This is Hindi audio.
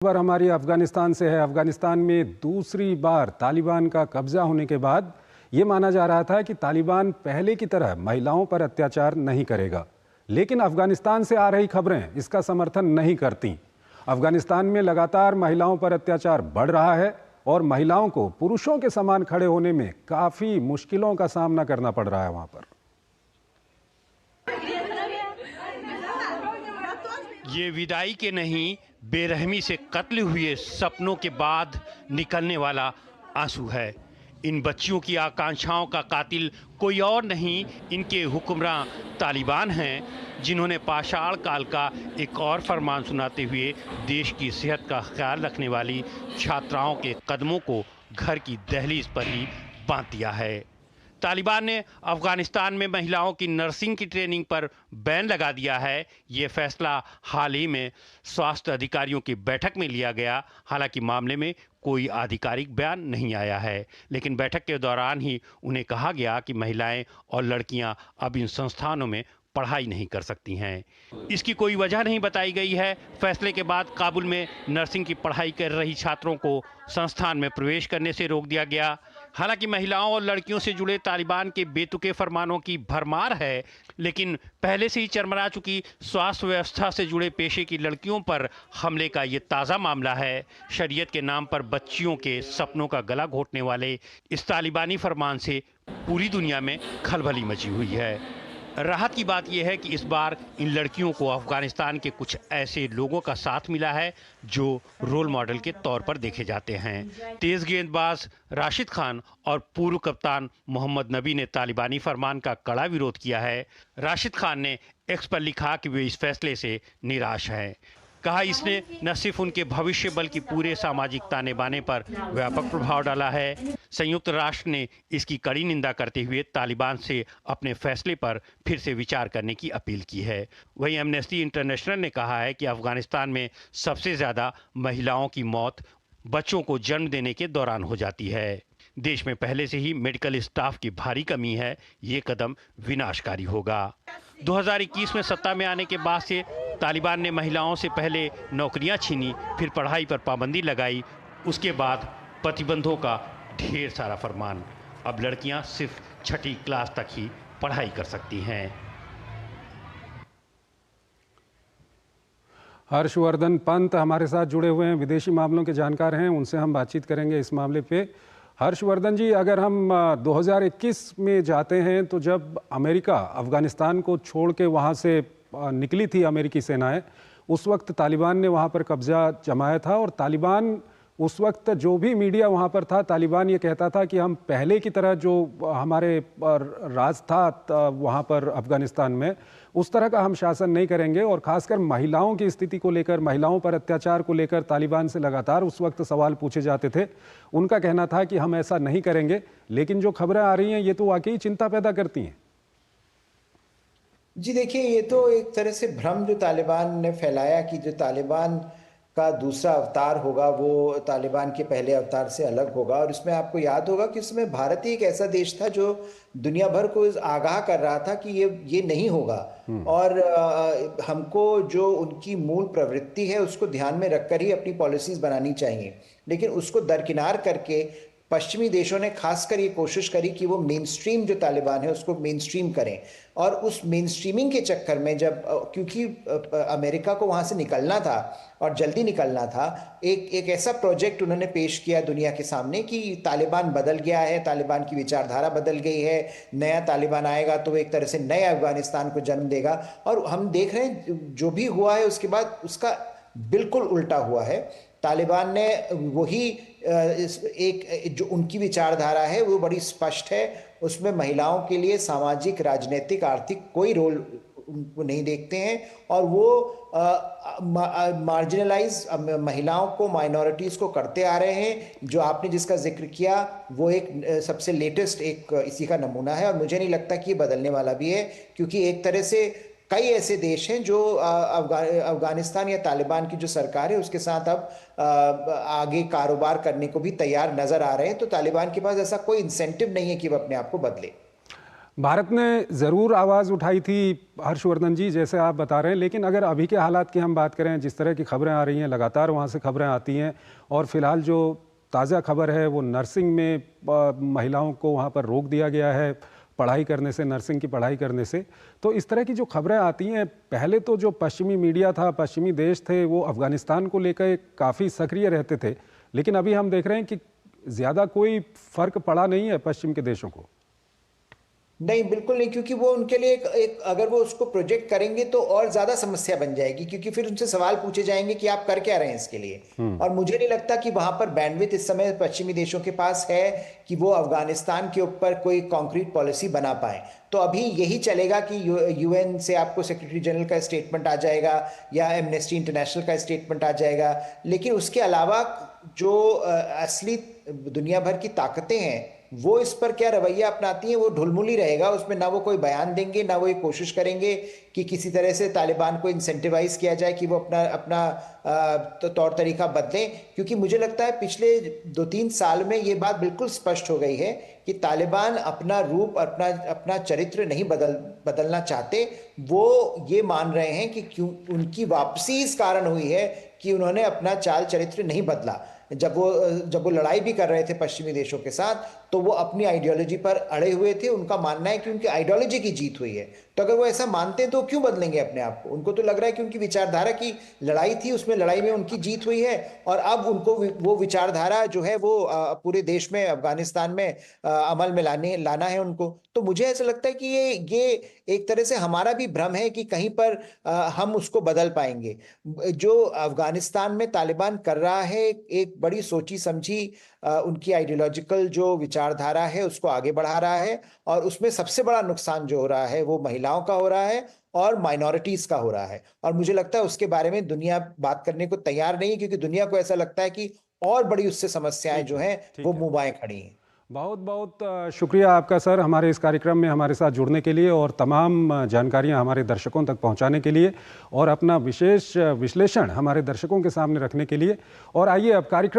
खबर हमारी अफगानिस्तान से है। अफगानिस्तान में दूसरी बार तालिबान का कब्जा होने के बाद ये माना जा रहा था कि तालिबान पहले की तरह महिलाओं पर अत्याचार नहीं करेगा, लेकिन अफगानिस्तान से आ रही खबरें इसका समर्थन नहीं करती। अफगानिस्तान में लगातार महिलाओं पर अत्याचार बढ़ रहा है और महिलाओं को पुरुषों के समान खड़े होने में काफी मुश्किलों का सामना करना पड़ रहा है वहां पर। ये विदाई के नहीं, बेरहमी से कत्ल हुए सपनों के बाद निकलने वाला आंसू है। इन बच्चियों की आकांक्षाओं का कातिल कोई और नहीं, इनके हुक्मरान तालिबान हैं, जिन्होंने पाषाण काल का एक और फरमान सुनाते हुए देश की सेहत का ख्याल रखने वाली छात्राओं के कदमों को घर की दहलीज पर ही बांध दिया है। तालिबान ने अफगानिस्तान में महिलाओं की नर्सिंग की ट्रेनिंग पर बैन लगा दिया है। ये फैसला हाल ही में स्वास्थ्य अधिकारियों की बैठक में लिया गया। हालांकि मामले में कोई आधिकारिक बयान नहीं आया है, लेकिन बैठक के दौरान ही उन्हें कहा गया कि महिलाएं और लड़कियां अब इन संस्थानों में पढ़ाई नहीं कर सकती हैं। इसकी कोई वजह नहीं बताई गई है। फैसले के बाद काबुल में नर्सिंग की पढ़ाई कर रही छात्रों को संस्थान में प्रवेश करने से रोक दिया गया। हालांकि महिलाओं और लड़कियों से जुड़े तालिबान के बेतुके फरमानों की भरमार है, लेकिन पहले से ही चरमरा चुकी स्वास्थ्य व्यवस्था से जुड़े पेशे की लड़कियों पर हमले का ये ताज़ा मामला है। शरीयत के नाम पर बच्चियों के सपनों का गला घोटने वाले इस तालिबानी फरमान से पूरी दुनिया में खलबली मची हुई है। राहत की बात यह है कि इस बार इन लड़कियों को अफगानिस्तान के कुछ ऐसे लोगों का साथ मिला है जो रोल मॉडल के तौर पर देखे जाते हैं। तेज गेंदबाज राशिद खान और पूर्व कप्तान मोहम्मद नबी ने तालिबानी फरमान का कड़ा विरोध किया है। राशिद खान ने एक्स पर लिखा कि वे इस फैसले से निराश हैं। कहा इसने न सिर्फ उनके भविष्य बल्कि पूरे सामाजिक ताने बाने पर व्यापक प्रभाव डाला है। संयुक्त राष्ट्र ने इसकी कड़ी निंदा करते हुए तालिबान से अपने फैसले पर फिर से विचार करने की अपील की है। वहीं एमनेस्टी इंटरनेशनल ने कहा है कि अफगानिस्तान में सबसे ज़्यादा महिलाओं की मौत बच्चों को जन्म देने के दौरान हो जाती है। देश में पहले से ही मेडिकल स्टाफ की भारी कमी है। ये कदम विनाशकारी होगा। 2021 में सत्ता में आने के बाद से तालिबान ने महिलाओं से पहले नौकरियां छीनी, फिर पढ़ाई पर पाबंदी लगाई, उसके बाद प्रतिबंधों का ढेर सारा फरमान। अब लड़कियां सिर्फ छठी क्लास तक ही पढ़ाई कर सकती हैं। हर्षवर्धन पंत हमारे साथ जुड़े हुए हैं, विदेशी मामलों के जानकार हैं, उनसे हम बातचीत करेंगे इस मामले पे। हर्षवर्धन जी, अगर हम 2021 में जाते हैं तो जब अमेरिका अफगानिस्तान को छोड़ के वहाँ से निकली थी अमेरिकी सेनाएं, उस वक्त तालिबान ने वहाँ पर कब्जा जमाया था और तालिबान उस वक्त जो भी मीडिया वहाँ पर था, तालिबान ये कहता था कि हम पहले की तरह जो हमारे राज था वहाँ पर अफगानिस्तान में, उस तरह का हम शासन नहीं करेंगे। और खासकर महिलाओं की स्थिति को लेकर, महिलाओं पर अत्याचार को लेकर तालिबान से लगातार उस वक्त सवाल पूछे जाते थे। उनका कहना था कि हम ऐसा नहीं करेंगे, लेकिन जो खबरें आ रही हैं ये तो वाकई चिंता पैदा करती हैं। जी देखिए, ये तो एक तरह से भ्रम जो तालिबान ने फैलाया कि जो तालिबान का दूसरा अवतार होगा वो तालिबान के पहले अवतार से अलग होगा। और इसमें आपको याद होगा कि उसमें भारत ही एक ऐसा देश था जो दुनिया भर को आगाह कर रहा था कि ये नहीं होगा। और हमको जो उनकी मूल प्रवृत्ति है उसको ध्यान में रखकर ही अपनी पॉलिसीज बनानी चाहिए। लेकिन उसको दरकिनार करके पश्चिमी देशों ने खासकर ये कोशिश करी कि वो मेन स्ट्रीम जो तालिबान है उसको मेन स्ट्रीम करें। और उस मेन स्ट्रीमिंग के चक्कर में जब क्योंकि अमेरिका को वहाँ से निकलना था और जल्दी निकलना था, एक ऐसा प्रोजेक्ट उन्होंने पेश किया दुनिया के सामने कि तालिबान बदल गया है, तालिबान की विचारधारा बदल गई है, नया तालिबान आएगा तो एक तरह से नए अफगानिस्तान को जन्म देगा। और हम देख रहे हैं जो भी हुआ है उसके बाद उसका बिल्कुल उल्टा हुआ है। तालिबान ने वही एक जो उनकी विचारधारा है वो बड़ी स्पष्ट है। उसमें महिलाओं के लिए सामाजिक, राजनीतिक, आर्थिक कोई रोल उनको नहीं देखते हैं। और वो मार्जिनलाइज महिलाओं को, माइनॉरिटीज़ को करते आ रहे हैं। जो आपने जिसका जिक्र किया वो एक सबसे लेटेस्ट एक इसी का नमूना है। और मुझे नहीं लगता कि ये बदलने वाला भी है, क्योंकि एक तरह से कई ऐसे देश हैं जो अफगानिस्तान या तालिबान की जो सरकार है उसके साथ अब आगे कारोबार करने को भी तैयार नजर आ रहे हैं। तो तालिबान के पास ऐसा कोई इंसेंटिव नहीं है कि वो अपने आप को बदले। भारत ने ज़रूर आवाज़ उठाई थी हर्षवर्धन जी, जैसे आप बता रहे हैं, लेकिन अगर अभी के हालात की हम बात करें, जिस तरह की खबरें आ रही हैं, लगातार वहाँ से खबरें आती हैं, और फिलहाल जो ताज़ा खबर है वो नर्सिंग में महिलाओं को वहाँ पर रोक दिया गया है पढ़ाई करने से, नर्सिंग की पढ़ाई करने से। तो इस तरह की जो खबरें आती हैं, पहले तो जो पश्चिमी मीडिया था, पश्चिमी देश थे, वो अफ़गानिस्तान को लेकर काफ़ी सक्रिय रहते थे, लेकिन अभी हम देख रहे हैं कि ज़्यादा कोई फ़र्क पड़ा नहीं है पश्चिम के देशों को। नहीं, बिल्कुल नहीं, क्योंकि वो उनके लिए एक अगर वो उसको प्रोजेक्ट करेंगे तो और ज्यादा समस्या बन जाएगी, क्योंकि फिर उनसे सवाल पूछे जाएंगे कि आप कर क्या रहे हैं इसके लिए। और मुझे नहीं लगता कि वहां पर बैंडविड्थ इस समय पश्चिमी देशों के पास है कि वो अफगानिस्तान के ऊपर कोई कॉन्क्रीट पॉलिसी बना पाए। तो अभी यही चलेगा कि यूएन से आपको सेक्रेटरी जनरल का स्टेटमेंट आ जाएगा या एमनेस्टी इंटरनेशनल का स्टेटमेंट आ जाएगा, लेकिन उसके अलावा जो असली दुनिया भर की ताकतें हैं वो इस पर क्या रवैया अपनाती हैं, वो ढुलमुली रहेगा। उसमें ना वो कोई बयान देंगे, ना वो ये कोशिश करेंगे कि किसी तरह से तालिबान को इंसेंटिवाइज किया जाए कि वो अपना अपना तौर तरीका बदलें। क्योंकि मुझे लगता है पिछले 2-3 साल में ये बात बिल्कुल स्पष्ट हो गई है कि तालिबान अपना रूप, अपना चरित्र नहीं बदलना चाहते। वो ये मान रहे हैं कि क्यों उनकी वापसी इस कारण हुई है कि उन्होंने अपना चाल चरित्र नहीं बदला। जब वो लड़ाई भी कर रहे थे पश्चिमी देशों के साथ, तो वो अपनी आइडियोलॉजी पर अड़े हुए थे। उनका मानना है कि उनकी आइडियोलॉजी की जीत हुई है। तो अगर वो ऐसा मानते हैं तो क्यों बदलेंगे अपने आप को? उनको तो लग रहा है कि उनकी विचारधारा की लड़ाई थी, उसमें लड़ाई में उनकी जीत हुई है, और अब उनको वो विचारधारा जो है वो पूरे देश में, अफगानिस्तान में अमल में लाना है उनको। तो मुझे ऐसा लगता है कि ये एक तरह से हमारा भी भ्रम है कि कहीं पर हम उसको बदल पाएंगे। जो अफगानिस्तान में तालिबान कर रहा है, एक बड़ी सोची समझी उनकी आइडियोलॉजिकल जो विचारधारा है उसको आगे बढ़ा रहा है, और उसमें सबसे बड़ा नुकसान जो हो रहा है वो महिलाओं का हो रहा है और माइनॉरिटीज का हो रहा है। और मुझे लगता है उसके बारे में दुनिया बात करने को तैयार नहीं है, क्योंकि दुनिया को ऐसा लगता है कि और बड़ी उससे समस्याएं जो हैं वो मुंह बाएं खड़ी हैं। बहुत बहुत शुक्रिया आपका सर, हमारे इस कार्यक्रम में हमारे साथ जुड़ने के लिए और तमाम जानकारियां हमारे दर्शकों तक पहुंचाने के लिए और अपना विशेष विश्लेषण हमारे दर्शकों के सामने रखने के लिए। और आइए अब कार्यक्रम